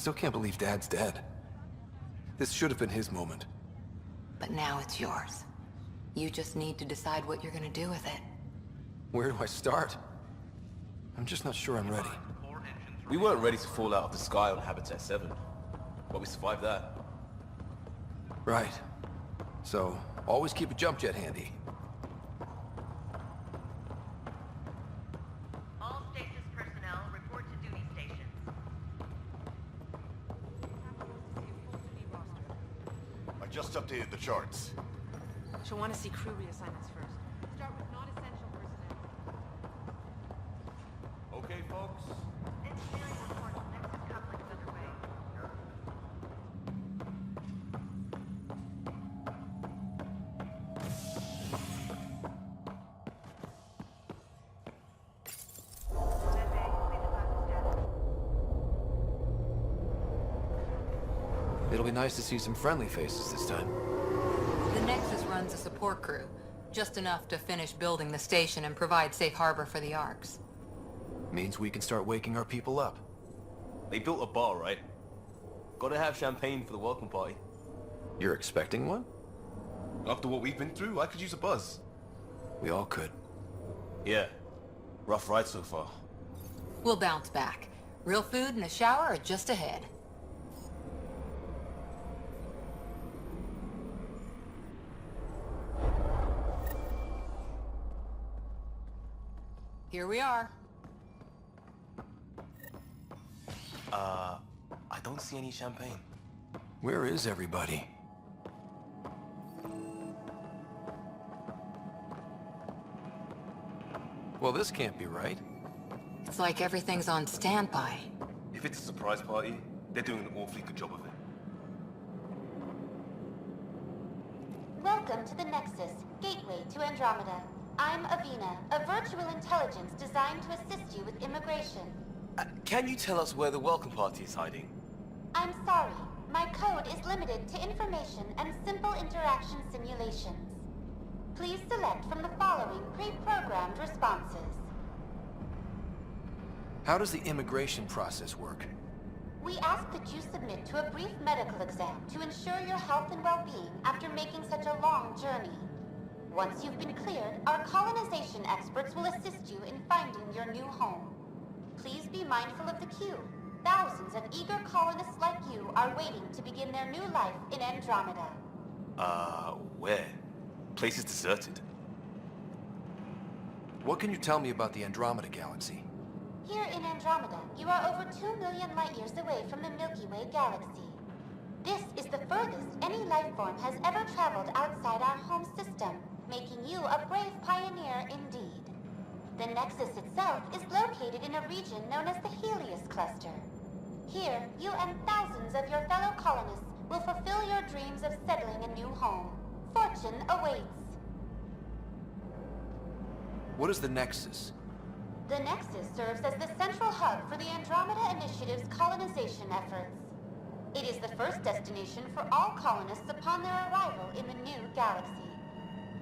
still can't believe Dad's dead. This should have been his moment. But now it's yours. You just need to decide what you're gonna do with it. Where do I start? I'm just not sure I'm ready. We weren't ready to fall out of the sky on Habitat 7, but we survived that. Right. So, always keep a jump jet handy. All stasis personnel report to duty stations. I just updated the charts. She'll want to see crew reassignments first. Start with non-essential personnel. Okay, folks. Engineering reports Nexus couplings underway. It'll be nice to see some friendly faces this time. The Nexus runs a support crew, just enough to finish building the station and provide safe harbor for the Arks. Means we can start waking our people up. They built a bar, right? Gotta have champagne for the welcome party. You're expecting one? After what we've been through, I could use a buzz. We all could. Yeah. Rough ride so far. We'll bounce back. Real food and a shower are just ahead. Here we are. I don't see any champagne. Where is everybody? Well, this can't be right. It's like everything's on standby. If it's a surprise party, they're doing an awfully good job of it. Welcome to the Nexus, gateway to Andrómeda. I'm Avina, a virtual intelligence designed to assist you with immigration. Can you tell us where the welcome party is hiding? I'm sorry, my code is limited to information and simple interaction simulations. Please select from the following pre-programmed responses. How does the immigration process work? We ask that you submit to a brief medical exam to ensure your health and well-being after making such a long journey. Once you've been cleared, our colonization experts will assist you in finding your new home. Please be mindful of the queue. Thousands of eager colonists like you are waiting to begin their new life in Andrómeda. Where? Place is deserted. What can you tell me about the Andrómeda galaxy? Here in Andrómeda, you are over 2 million light-years away from the Milky Way galaxy. This is the furthest any life form has ever traveled outside our home system, making you a brave pioneer indeed. The Nexus itself is located in a region known as the Helios Cluster. Here, you and thousands of your fellow colonists will fulfill your dreams of settling a new home. Fortune awaits. What is the Nexus? The Nexus serves as the central hub for the Andrómeda Initiative's colonization efforts. It is the first destination for all colonists upon their arrival in the new galaxy.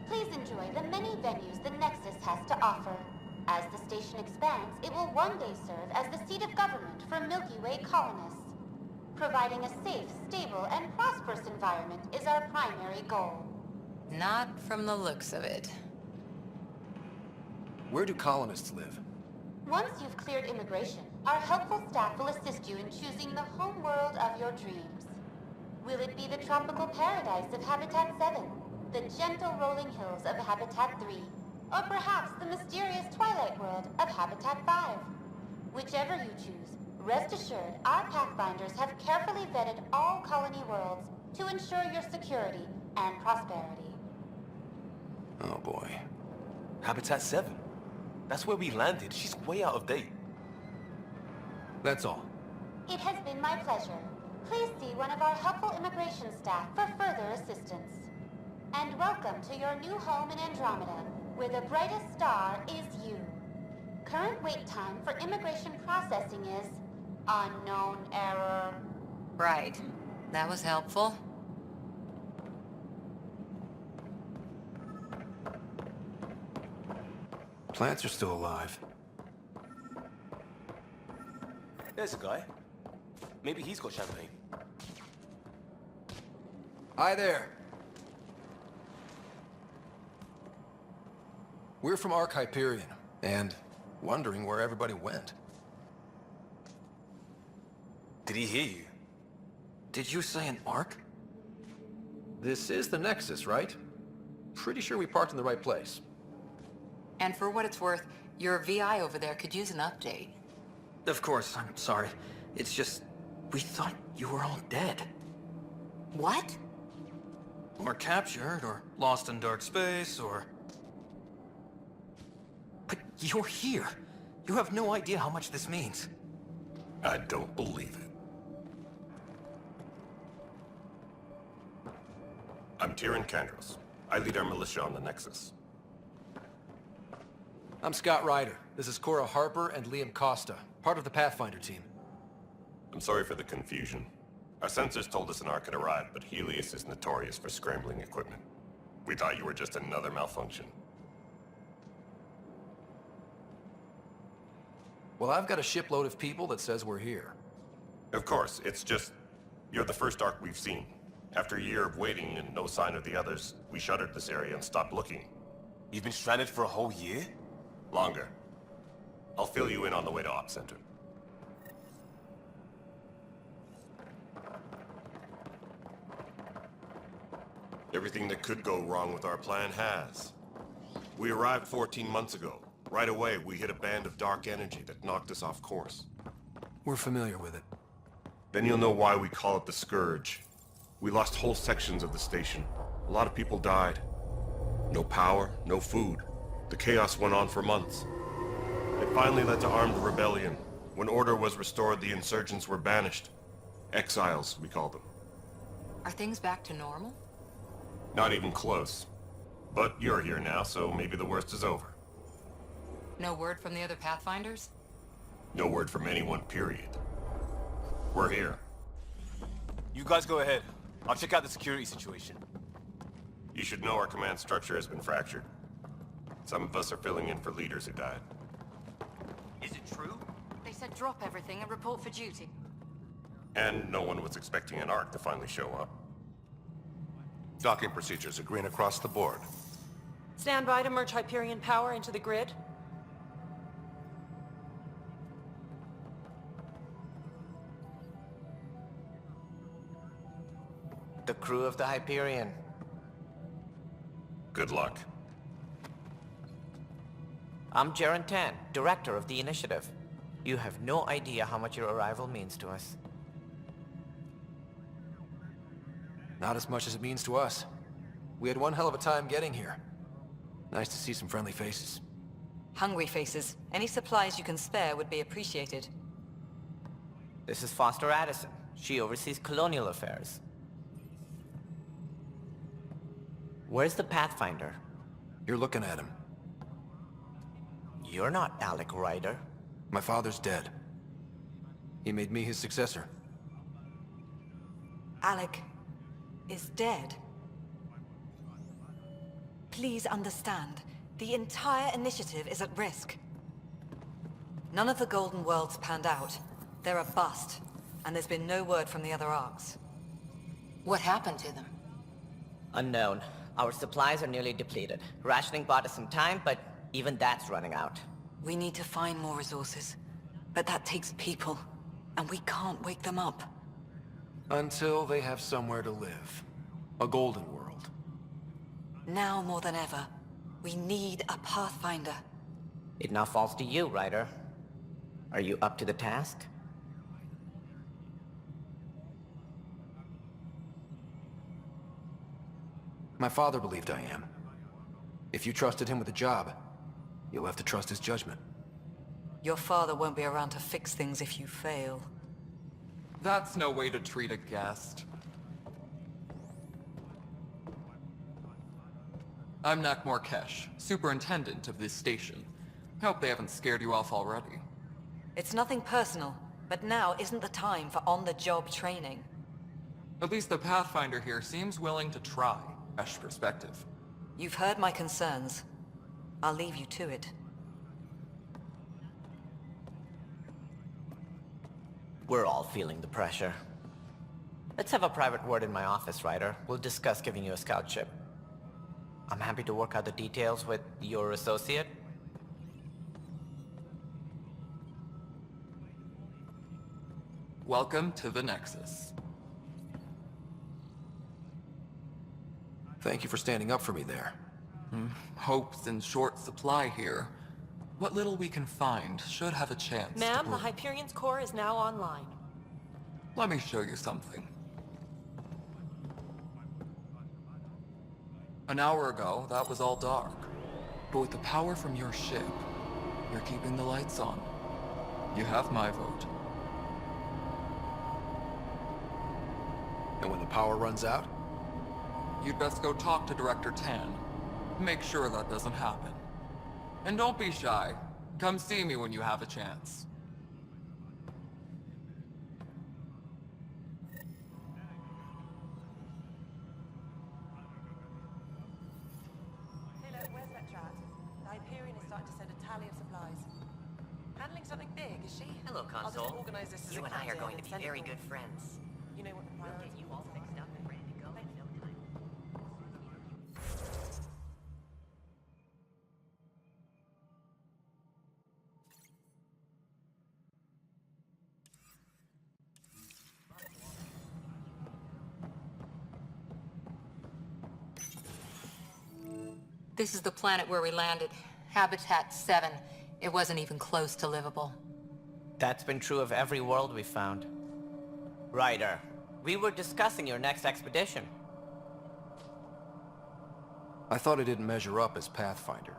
Please enjoy the many venues the Nexus has to offer. As the station expands, it will one day serve as the seat of government for Milky Way colonists. Providing a safe, stable, and prosperous environment is our primary goal. Not from the looks of it. Where do colonists live? Once you've cleared immigration, our helpful staff will assist you in choosing the home world of your dreams. Will it be the tropical paradise of Habitat 7, the gentle rolling hills of Habitat 3, or perhaps the mysterious twilight world of Habitat 5? Whichever you choose, rest assured our Pathfinders have carefully vetted all colony worlds to ensure your security and prosperity. Oh boy. Habitat 7. That's where we landed. She's way out of date. That's all. It has been my pleasure. Please see one of our helpful immigration staff for further assistance. And welcome to your new home in Andrómeda, where the brightest star is you. Current wait time for immigration processing is unknown error. Right. That was helpful. Plants are still alive. There's a guy. Maybe he's got champagne. Hi there. We're from Ark Hyperion, and wondering where everybody went. Did he hear you? Did you say an Ark? This is the Nexus, right? Pretty sure we parked in the right place. And for what it's worth, your VI over there could use an update. Of course, I'm sorry. It's just, we thought you were all dead. What? Or captured, or lost in dark space, or... But you're here. You have no idea how much this means. I don't believe it. I'm Tyrion Kandros. I lead our militia on the Nexus. I'm Scott Ryder. This is Cora Harper and Liam Costa, part of the Pathfinder team. I'm sorry for the confusion. Our sensors told us an Ark had arrived, but Helios is notorious for scrambling equipment. We thought you were just another malfunction. Well, I've got a shipload of people that says we're here. Of course, it's just... you're the first Ark we've seen. After a year of waiting and no sign of the others, we shuttered this area and stopped looking. You've been stranded for a whole year? Longer. I'll fill you in on the way to Op Center. Everything that could go wrong with our plan has. We arrived 14 months ago. Right away, we hit a band of dark energy that knocked us off course. We're familiar with it. Then you'll know why we call it the Scourge. We lost whole sections of the station. A lot of people died. No power, no food. The chaos went on for months. It finally led to armed rebellion. When order was restored, the insurgents were banished. Exiles, we call them. Are things back to normal? Not even close. But you're here now, so maybe the worst is over. No word from the other Pathfinders? No word from anyone, period. We're here. You guys go ahead. I'll check out the security situation. You should know our command structure has been fractured. Some of us are filling in for leaders who died. Is it true? They said drop everything and report for duty. And no one was expecting an Ark to finally show up. Docking procedures are green across the board. Stand by to merge Hyperion power into the grid. The crew of the Hyperion. Good luck. I'm Jaren Tan, director of the initiative. You have no idea how much your arrival means to us. Not as much as it means to us. We had one hell of a time getting here. Nice to see some friendly faces. Hungry faces. Any supplies you can spare would be appreciated. This is Foster Addison. She oversees colonial affairs. Where's the Pathfinder? You're looking at him. You're not Alec Ryder. My father's dead. He made me his successor. Alec is dead. Please understand, the entire initiative is at risk. None of the Golden Worlds panned out. They're a bust, and there's been no word from the other arcs. What happened to them? Unknown. Our supplies are nearly depleted. Rationing bought us some time, but even that's running out. We need to find more resources, but that takes people, and we can't wake them up. Until they have somewhere to live. A golden world. Now more than ever, we need a Pathfinder. It now falls to you, Ryder. Are you up to the task? My father believed I am. If you trusted him with a job, you'll have to trust his judgment. Your father won't be around to fix things if you fail. That's no way to treat a guest. I'm Nak Morkesh, superintendent of this station. Hope they haven't scared you off already. It's nothing personal, but now isn't the time for on-the-job training. At least the Pathfinder here seems willing to try. Fresh perspective. You've heard my concerns. I'll leave you to it. We're all feeling the pressure. Let's have a private word in my office, Ryder. We'll discuss giving you a scout ship. I'm happy to work out the details with your associate. Welcome to the Nexus. Thank you for standing up for me there. Hope's in short supply here. What little we can find should have a chance to Ma'am, the bloom. Hyperion's core is now online. Let me show you something. An hour ago, that was all dark. But with the power from your ship, you're keeping the lights on. You have my vote. And when the power runs out? You'd best go talk to Director Tan. Make sure that doesn't happen. And don't be shy. Come see me when you have a chance. Hey, look, where's that drat? The Hyperion is starting to send a tally of supplies. Handling something big, is she? Hello, I'll Console. just organize this as You a and I are counter going to and be send it very all. good friends. You know what the priority You all fixed up and ready to go in no time. This is the planet where we landed. Habitat 7. It wasn't even close to livable. That's been true of every world we've found. Ryder, we were discussing your next expedition. I thought it didn't measure up as Pathfinder.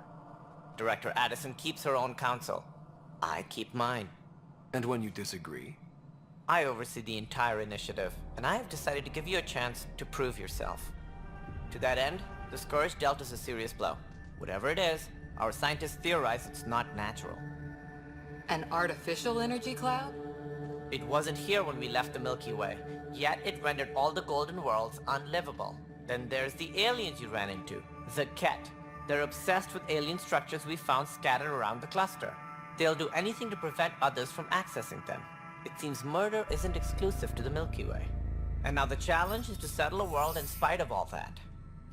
Director Addison keeps her own counsel. I keep mine. And when you disagree? I oversee the entire initiative, and I have decided to give you a chance to prove yourself. To that end, the Scourge dealt us a serious blow. Whatever it is, our scientists theorize it's not natural. An artificial energy cloud? It wasn't here when we left the Milky Way, yet it rendered all the golden worlds unlivable. Then there's the aliens you ran into, the Ket. They're obsessed with alien structures we found scattered around the cluster. They'll do anything to prevent others from accessing them. It seems murder isn't exclusive to the Milky Way. And now the challenge is to settle a world in spite of all that.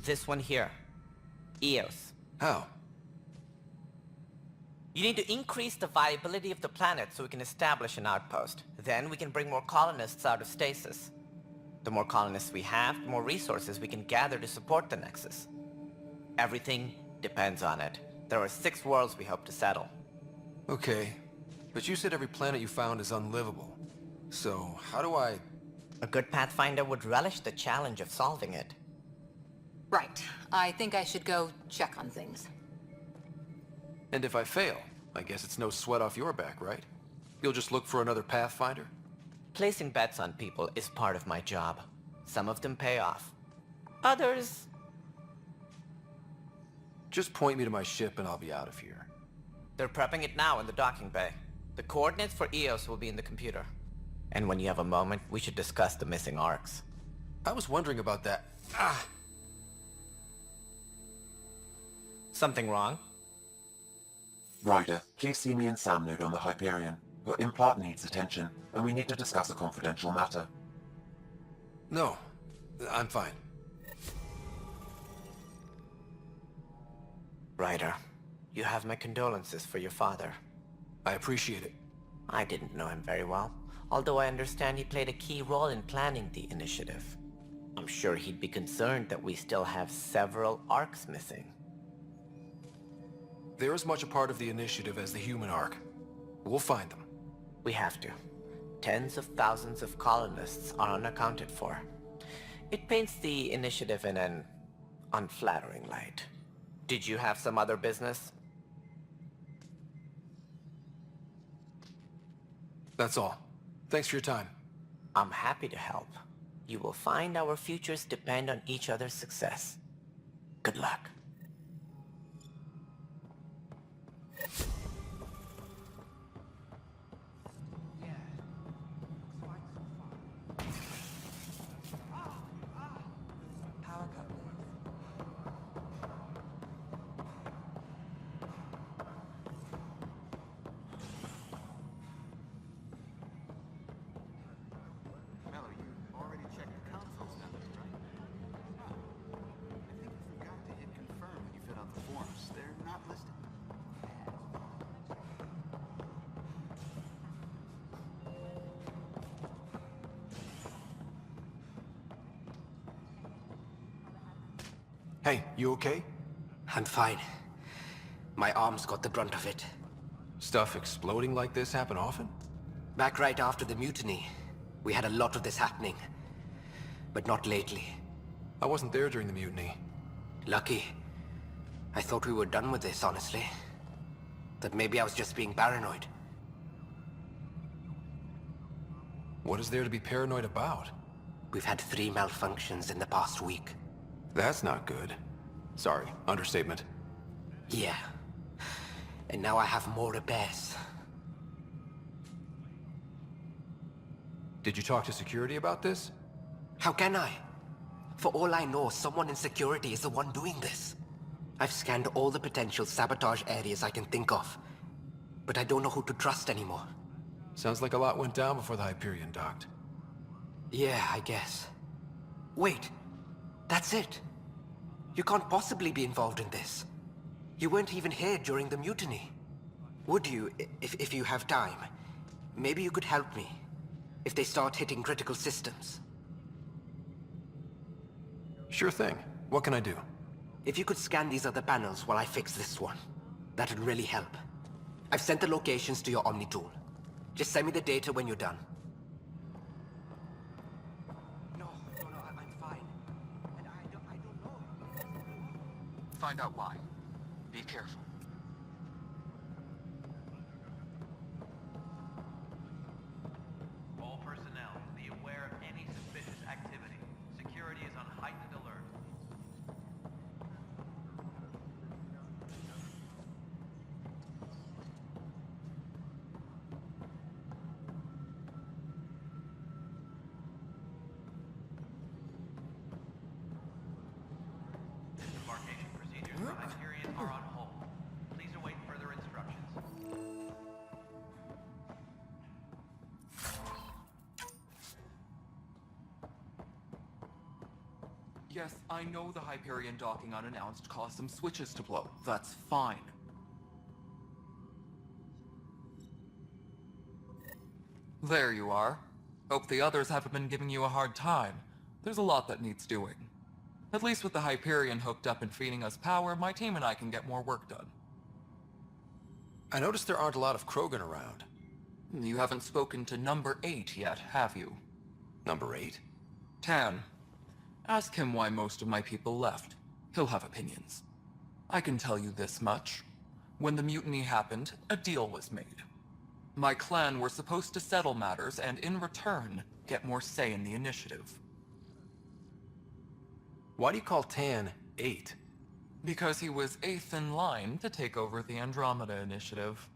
This one here. Eos. How? You need to increase the viability of the planet so we can establish an outpost. Then we can bring more colonists out of stasis. The more colonists we have, the more resources we can gather to support the Nexus. Everything depends on it. There are 6 worlds we hope to settle. Okay, but you said every planet you found is unlivable. So, how do I... A good Pathfinder would relish the challenge of solving it. Right. I think I should go check on things. And if I fail, I guess it's no sweat off your back, right? You'll just look for another Pathfinder? Placing bets on people is part of my job. Some of them pay off. Others... Just point me to my ship and I'll be out of here. They're prepping it now in the docking bay. The coordinates for Eos will be in the computer. And when you have a moment, we should discuss the missing arcs. I was wondering about that. Something wrong? Ryder, please see me and Sam Node on the Hyperion. Your implant needs attention, and we need to discuss a confidential matter. No, I'm fine. Ryder, you have my condolences for your father. I appreciate it. I didn't know him very well, although I understand he played a key role in planning the initiative. I'm sure he'd be concerned that we still have several arcs missing. They're as much a part of the initiative as the human arc. We'll find them. We have to. Tens of thousands of colonists are unaccounted for. It paints the initiative in an unflattering light. Did you have some other business? That's all. Thanks for your time. I'm happy to help. You will find our futures depend on each other's success. Good luck. Power couplings. Hey, you okay? I'm fine. My arms got the brunt of it. Stuff exploding like this happen often? Back right after the mutiny, we had a lot of this happening. But not lately. I wasn't there during the mutiny. Lucky. I thought we were done with this, honestly. That maybe I was just being paranoid. What is there to be paranoid about? We've had 3 malfunctions in the past week. That's not good. Sorry, understatement. Yeah. And now I have more repairs. Did you talk to security about this? How can I? For all I know, someone in security is the one doing this. I've scanned all the potential sabotage areas I can think of. But I don't know who to trust anymore. Sounds like a lot went down before the Hyperion docked. Yeah, I guess. Wait. That's it. You can't possibly be involved in this. You weren't even here during the mutiny. Would you, if you have time? Maybe you could help me. If they start hitting critical systems. Sure thing. What can I do? If you could scan these other panels while I fix this one, that'd really help. I've sent the locations to your Omni tool. Just send me the data when you're done. No, I'm fine. And I don't know. Find out why. Be careful. All personnel, be aware of any suspicious activity. Security is on heightened alert. Disembarkation procedures for Hyperion are on hold. Please await further instructions. Yes, I know the Hyperion docking unannounced caused some switches to blow. That's fine. There you are. Hope the others haven't been giving you a hard time. There's a lot that needs doing. At least with the Hyperion hooked up and feeding us power, my team and I can get more work done. I noticed there aren't a lot of Krogan around. You haven't spoken to number 8 yet, have you? Number 8? Tan. Ask him why most of my people left. He'll have opinions. I can tell you this much. When the mutiny happened, a deal was made. My clan were supposed to settle matters and, in return, get more say in the initiative. Why do you call Tan 8? Because he was 8th in line to take over the Andrómeda initiative.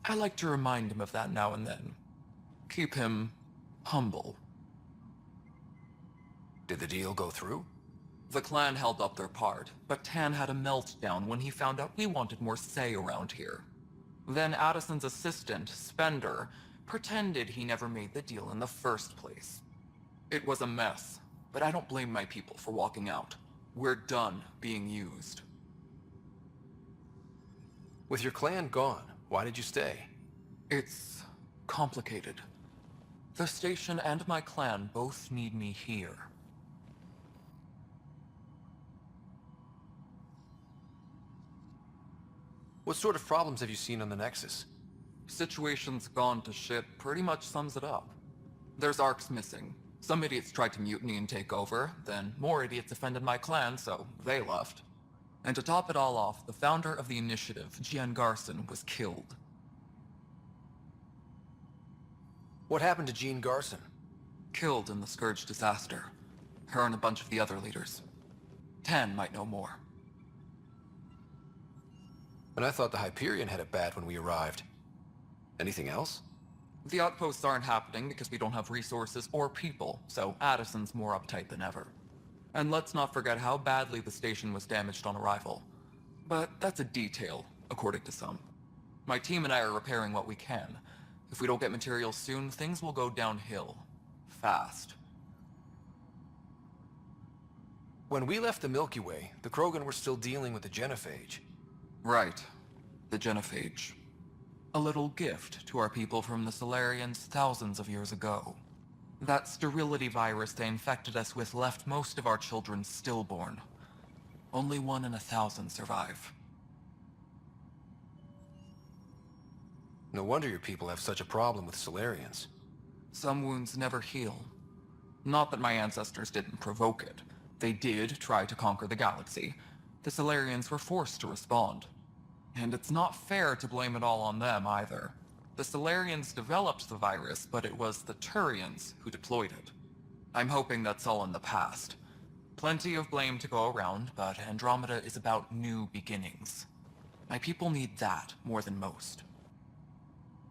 I like to remind him of that now and then. Keep him humble. Did the deal go through? The clan held up their part, but Tan had a meltdown when he found out we wanted more say around here. Then Addison's assistant, Spender, pretended he never made the deal in the first place. It was a mess, but I don't blame my people for walking out. We're done being used. With your clan gone, why did you stay? It's complicated. The station and my clan both need me here. What sort of problems have you seen on the Nexus? Situation's gone to shit pretty much sums it up. There's arcs missing. Some idiots tried to mutiny and take over, then more idiots offended my clan, so they left. And to top it all off, the founder of the initiative, Gian Garson, was killed. What happened to Jean Garson? Killed in the Scourge disaster. Her and a bunch of the other leaders. Tan might know more. And I thought the Hyperion had it bad when we arrived. Anything else? The outposts aren't happening because we don't have resources or people, so Addison's more uptight than ever. And let's not forget how badly the station was damaged on arrival. But that's a detail, according to some. My team and I are repairing what we can. If we don't get materials soon, things will go downhill. Fast. When we left the Milky Way, the Krogan were still dealing with the genophage. Right. The genophage. A little gift to our people from the Solarians thousands of years ago. That sterility virus they infected us with left most of our children stillborn. Only 1 in 1,000 survive. No wonder your people have such a problem with Solarians. Some wounds never heal. Not that my ancestors didn't provoke it. They did try to conquer the galaxy. The Solarians were forced to respond. And it's not fair to blame it all on them either. The Solarians developed the virus, but it was the Turians who deployed it. I'm hoping that's all in the past. Plenty of blame to go around, but Andrómeda is about new beginnings. My people need that more than most.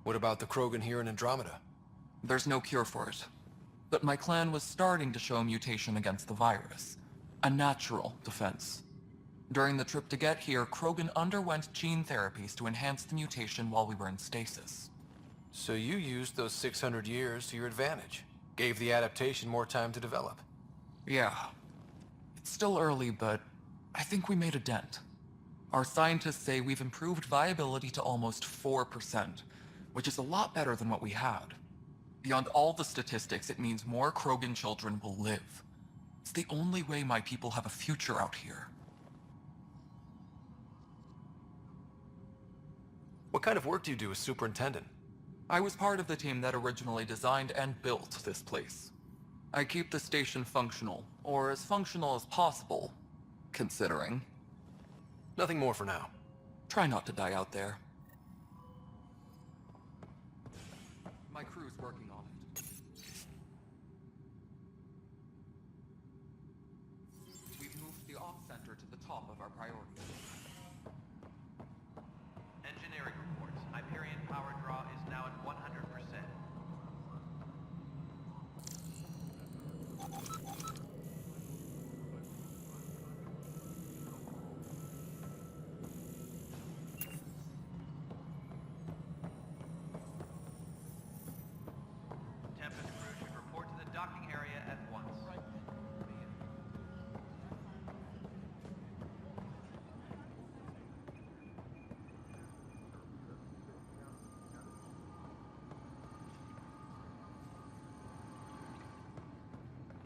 What about the Krogan here in Andrómeda? There's no cure for it. But my clan was starting to show mutation against the virus. A natural defense. During the trip to get here, Krogan underwent gene therapies to enhance the mutation while we were in stasis. So you used those 600 years to your advantage. Gave the adaptation more time to develop. Yeah. It's still early, but I think we made a dent. Our scientists say we've improved viability to almost 4%, which is a lot better than what we had. Beyond all the statistics, it means more Krogan children will live. It's the only way my people have a future out here. What kind of work do you do as superintendent? I was part of the team that originally designed and built this place. I keep the station functional, or as functional as possible, considering. Nothing more for now. Try not to die out there. My crew's working on it. We've moved the ops center to the top of our priority. Engineering reports. Hyperion power draw is now at 100%. Tempest crew should report to the docking area at once.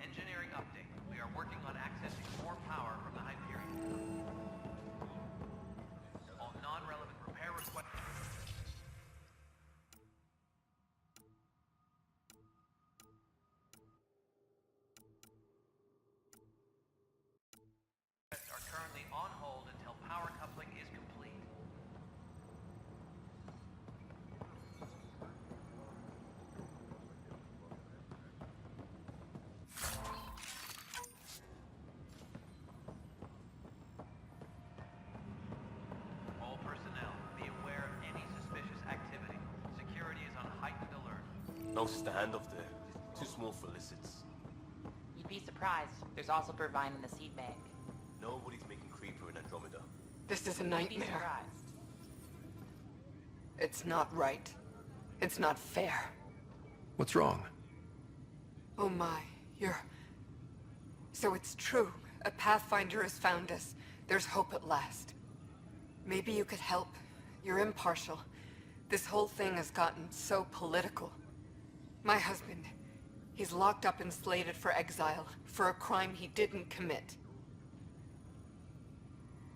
Engineering update. We are working on accessing more power from the Hyperion. All non-relevant repair requests. Are currently on hold until power coupling is complete. All personnel, be aware of any suspicious activity. Security is on heightened alert. No standoff there. Too small for lizards. You'd be surprised. There's also Purvine in the seed bank. Nobody's making creeper in Andrómeda. This is a You'd be nightmare. surprised. It's not right. It's not fair. What's wrong? Oh my, you're... So it's true. A Pathfinder has found us. There's hope at last. Maybe you could help. You're impartial. This whole thing has gotten so political. My husband, he's locked up and slated for exile for a crime he didn't commit.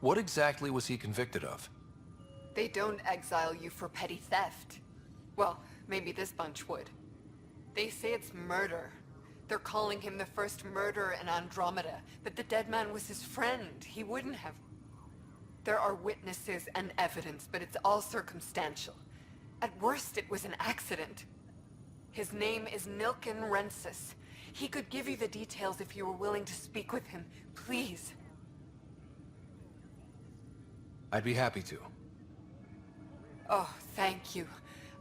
What exactly was he convicted of? They don't exile you for petty theft. Well, maybe this bunch would. They say it's murder. They're calling him the first murderer in Andrómeda, but the dead man was his friend. He wouldn't have... There are witnesses and evidence, but it's all circumstantial. At worst, it was an accident. His name is Nilken Rensis. He could give you the details if you were willing to speak with him. Please. I'd be happy to. Oh, thank you.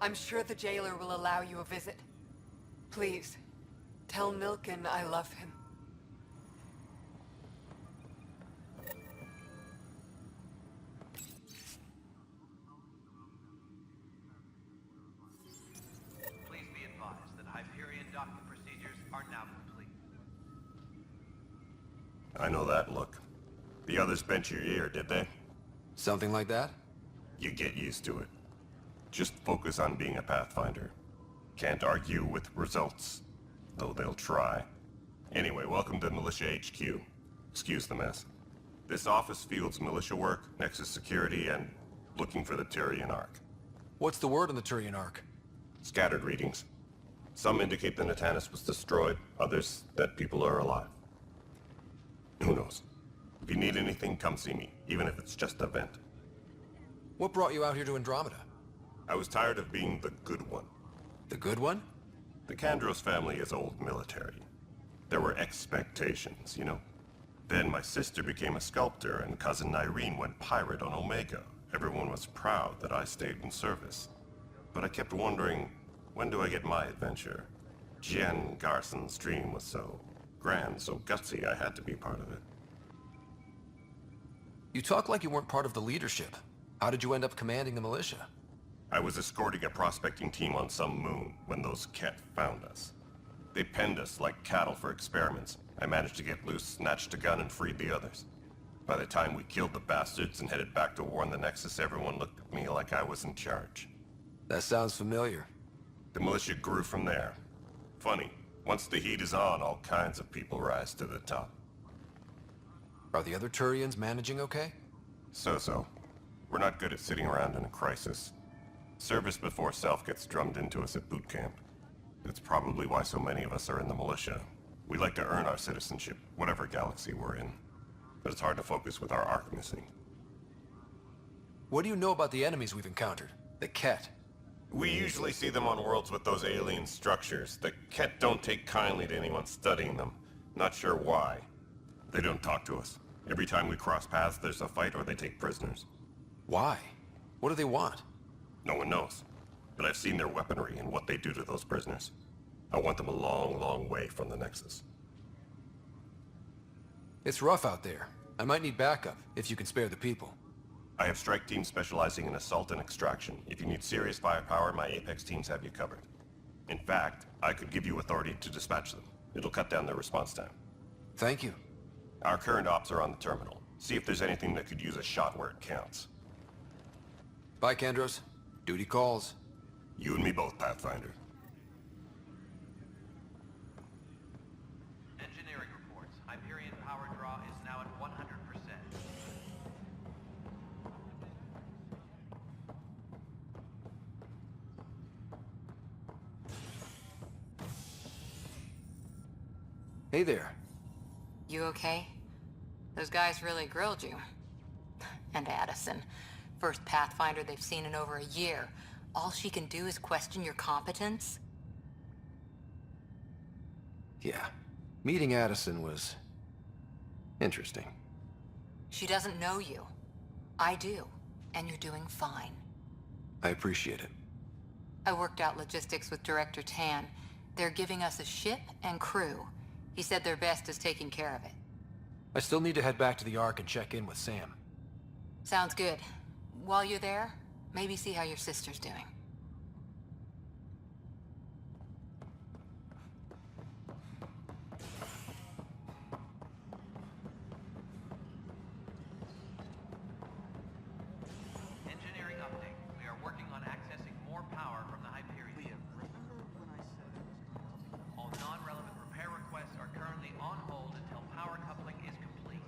I'm sure the jailer will allow you a visit. Please, tell Nilken I love him. Please be advised that Hyperion docking procedures are now complete. I know that look. The others bent your ear, did they? Something like that? You get used to it. Just focus on being a Pathfinder. Can't argue with results, though they'll try. Anyway, welcome to Militia HQ. Excuse the mess. This office fields militia work, Nexus security, and looking for the Turian Ark. What's the word on the Turian Ark? Scattered readings. Some indicate the Natanus was destroyed, others that people are alive. Who knows? If you need anything, come see me, even if it's just a vent. What brought you out here to Andrómeda? I was tired of being the good one. The good one? The Kandros family is old military. There were expectations, you know? Then my sister became a sculptor and cousin Irene went pirate on Omega. Everyone was proud that I stayed in service. But I kept wondering, when do I get my adventure? Jen Garson's dream was so grand, so gutsy, I had to be part of it. You talk like you weren't part of the leadership. How did you end up commanding the militia? I was escorting a prospecting team on some moon when those Ket found us. They penned us like cattle for experiments. I managed to get loose, snatched a gun, and freed the others. By the time we killed the bastards and headed back to warn the Nexus, everyone looked at me like I was in charge. That sounds familiar. The militia grew from there. Funny, once the heat is on, all kinds of people rise to the top. Are the other Turians managing okay? So-so. We're not good at sitting around in a crisis. Service before self gets drummed into us at boot camp. That's probably why so many of us are in the militia. We like to earn our citizenship, whatever galaxy we're in. But it's hard to focus with our arc missing. What do you know about the enemies we've encountered? The Ket? We usually see them on worlds with those alien structures. The Ket don't take kindly to anyone studying them. Not sure why. They don't talk to us. Every time we cross paths, there's a fight or they take prisoners. Why? What do they want? No one knows. But I've seen their weaponry and what they do to those prisoners. I want them a long, long way from the Nexus. It's rough out there. I might need backup, if you can spare the people. I have strike teams specializing in assault and extraction. If you need serious firepower, my Apex teams have you covered. In fact, I could give you authority to dispatch them. It'll cut down their response time. Thank you. Our current ops are on the terminal. See if there's anything that could use a shot where it counts. Bye, Kandros. Duty calls. You and me both, Pathfinder. Engineering reports. Hyperion power draw is now at 100%. Hey there. You okay? Those guys really grilled you. And Addison. First Pathfinder they've seen in over a year. All she can do is question your competence? Yeah. Meeting Addison was interesting. She doesn't know you. I do. And you're doing fine. I appreciate it. I worked out logistics with Director Tan. They're giving us a ship and crew. He said their best is taking care of it. I still need to head back to the Ark and check in with Sam. Sounds good. While you're there, maybe see how your sister's doing. Engineering update. We are working on accessing more power from the Hyperion. All non-relevant repair requests are currently on hold until power coupling is complete.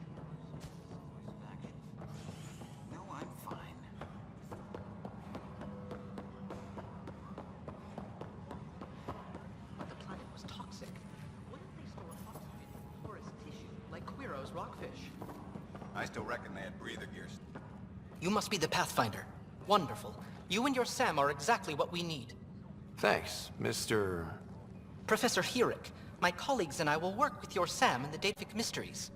No, I'm fine. But the planet was toxic. Wouldn't they store oxygen in porous tissue, like Quiro's rockfish? I still reckon they had breather gears. You must be the Pathfinder. Wonderful. You and your Sam are exactly what we need. Thanks, Mr. Professor Herrick, my colleagues and I will work with your Sam in the Daedric Mysteries.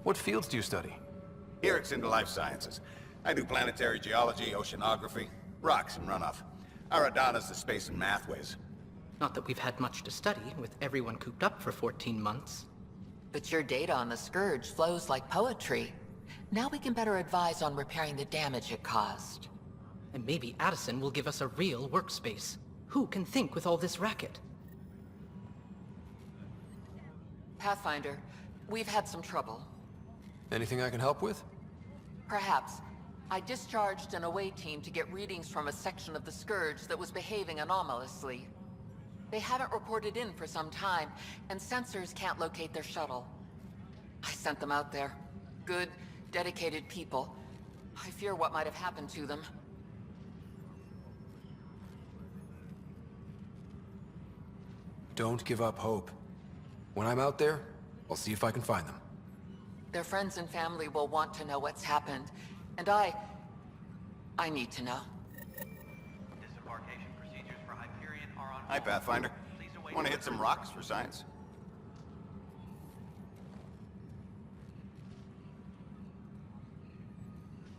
What fields do you study? Herrick's into life sciences. I do planetary geology, oceanography, rocks and runoff. Aradana's the space and math whiz. Not that we've had much to study, with everyone cooped up for 14 months. But your data on the Scourge flows like poetry. Now we can better advise on repairing the damage it caused. And maybe Addison will give us a real workspace. Who can think with all this racket? Pathfinder, we've had some trouble. Anything I can help with? Perhaps. I discharged an away team to get readings from a section of the Scourge that was behaving anomalously. They haven't reported in for some time, and sensors can't locate their shuttle. I sent them out there. Good, dedicated people. I fear what might have happened to them. Don't give up hope. When I'm out there, I'll see if I can find them. Their friends and family will want to know what's happened, and I need to know. Disembarkation procedures for Hyperion are on. Hi, Pathfinder. Want to hit some rocks for science?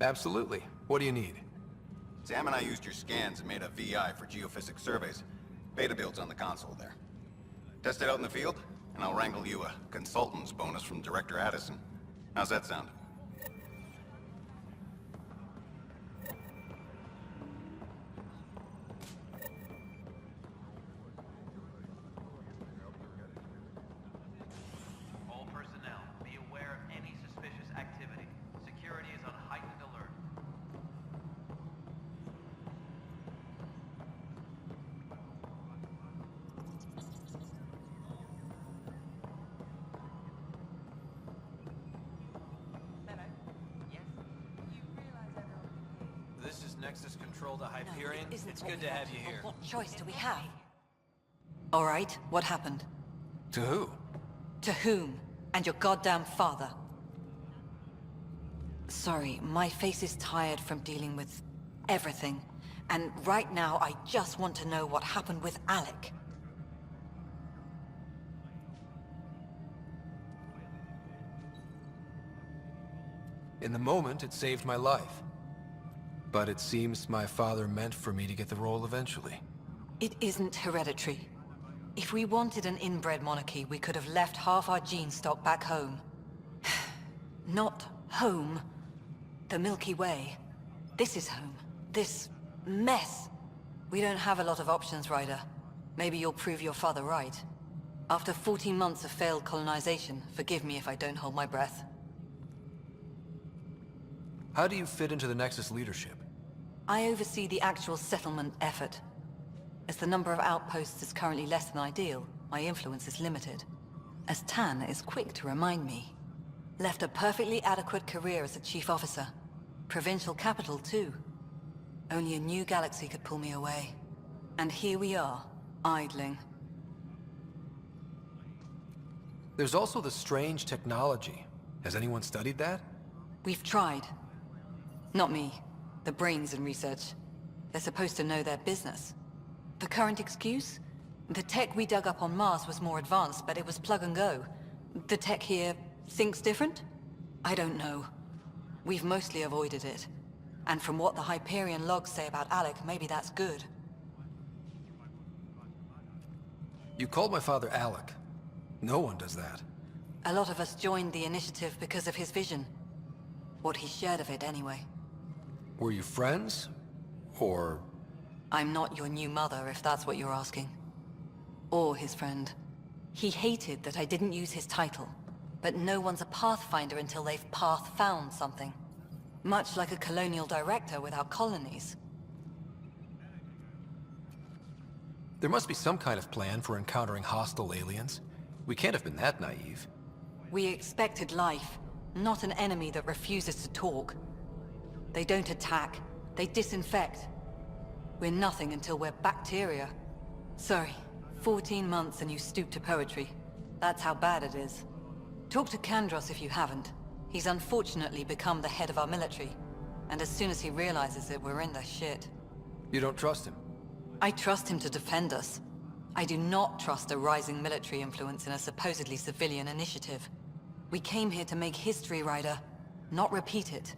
Absolutely. What do you need? Sam and I used your scans and made a VI for geophysics surveys. Beta builds on the console there. Test it out in the field, and I'll wrangle you a consultant's bonus from Director Addison. How's that sound? All personnel, be aware of any suspicious activity. Security is on heightened alert. This is Nexus Control to Hyperion. It's good to have you here. What choice do we have? All right, what happened? To who? To whom? And your goddamn father. Sorry, my face is tired from dealing with everything. And right now, I just want to know what happened with Alec. In the moment, it saved my life. But it seems my father meant for me to get the role eventually. It isn't hereditary. If we wanted an inbred monarchy, we could have left half our gene stock back home. Not home. The Milky Way. This is home. This mess. We don't have a lot of options, Ryder. Maybe you'll prove your father right. After 14 months of failed colonization, forgive me if I don't hold my breath. How do you fit into the Nexus leadership? I oversee the actual settlement effort. As the number of outposts is currently less than ideal, my influence is limited. As Tan is quick to remind me. Left a perfectly adequate career as a chief officer. Provincial capital, too. Only a new galaxy could pull me away. And here we are, idling. There's also the strange technology. Has anyone studied that? We've tried. Not me. The brains in research. They're supposed to know their business. The current excuse? The tech we dug up on Mars was more advanced, but it was plug and go. The tech here thinks different? I don't know. We've mostly avoided it. And from what the Hyperion logs say about Alec, maybe that's good. You called my father Alec. No one does that. A lot of us joined the initiative because of his vision. What he shared of it, anyway. Were you friends? Or... I'm not your new mother, if that's what you're asking. Or his friend. He hated that I didn't use his title. But no one's a pathfinder until they've path-found something. Much like a colonial director without colonies. There must be some kind of plan for encountering hostile aliens. We can't have been that naive. We expected life, not an enemy that refuses to talk. They don't attack, they disinfect. We're nothing until we're bacteria. Sorry, 14 months and you stoop to poetry. That's how bad it is. Talk to Kandros if you haven't. He's unfortunately become the head of our military. And as soon as he realizes it, we're in the shit. You don't trust him? I trust him to defend us. I do not trust a rising military influence in a supposedly civilian initiative. We came here to make history, Ryder, not repeat it.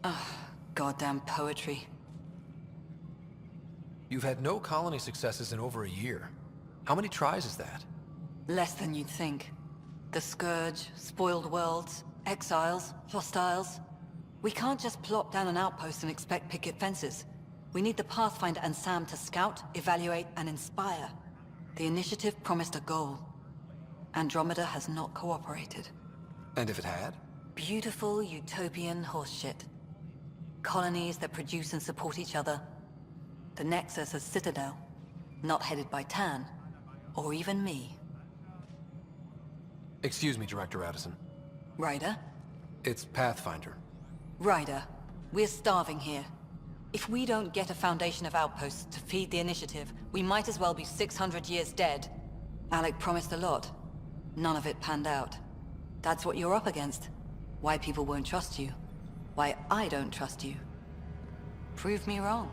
Ugh, goddamn poetry. You've had no colony successes in over a year. How many tries is that? Less than you'd think. The Scourge, spoiled worlds, exiles, hostiles. We can't just plop down an outpost and expect picket fences. We need the Pathfinder and Sam to scout, evaluate, and inspire. The initiative promised a goal. Andrómeda has not cooperated. And if it had? Beautiful utopian horseshit. Colonies that produce and support each other. The Nexus as Citadel. Not headed by Tan, Or even me. Excuse me, Director Addison. Ryder? It's Pathfinder. Ryder, we're starving here. If we don't get a foundation of outposts to feed the initiative, we might as well be 600 years dead. Alec promised a lot. None of it panned out. That's what you're up against. Why people won't trust you. Why I don't trust you. Prove me wrong.